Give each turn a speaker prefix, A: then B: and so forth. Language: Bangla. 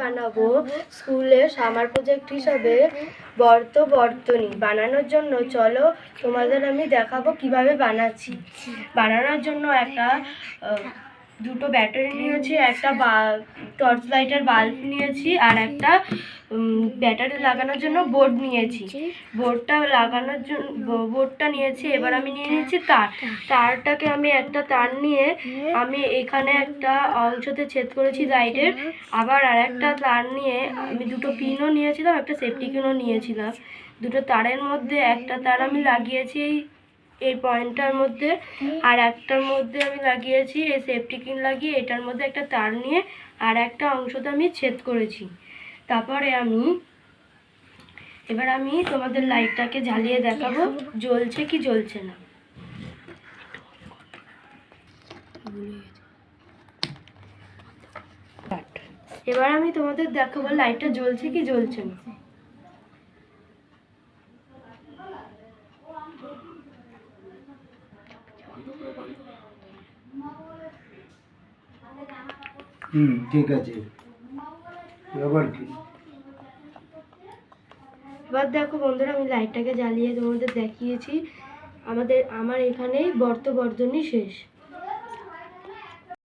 A: বানাবো স্কুলে সামার প্রজেক্ট হিসাবে বর্তনী বানানোর জন্য চলো তোমাদের আমি দেখাবো কিভাবে বানাচ্ছি। বানানোর জন্য একটা দুটো ব্যাটারি নিয়েছি, একটা টর্চ লাইটের বাল্ব নিয়েছি, আর একটা ব্যাটারি লাগানোর জন্য বোর্ড নিয়েছি। বোর্ডটা নিয়েছি। এবার আমি নিয়ে নিয়েছি তারটাকে আমি একটা তার নিয়ে আমি এখানে একটা অংশতে ছেদ করেছি লাইটের। আবার আর একটা তার নিয়ে আমি দুটো পিনও নিয়েছিলাম, একটা সেফটি পিনও নিয়েছিলাম। দুটো তারের মধ্যে একটা তার আমি লাগিয়েছি এই পয়েন্টটার মধ্যে, আর একটার মধ্যে আমি লাগিয়েছি এই সেফটি পিন লাগিয়ে এটার মধ্যে একটা তার নিয়ে আর একটা অংশতে আমি ছেদ করেছি। তারপরে এবার আমি তোমাদের লাইটটাকে জ্বালিয়ে দেখাবো জ্বলছে কি জ্বলছে না। এবার আমি তোমাদের দেখাবো লাইটটা জ্বলছে কি জ্বলছে না।
B: ঠিক আছে।
A: এবার দেখো বন্ধুরা, আমি লাইটটাকে জ্বালিয়ে তোমাদের দেখিয়েছি। আমার এখানেই বর্তনী শেষ।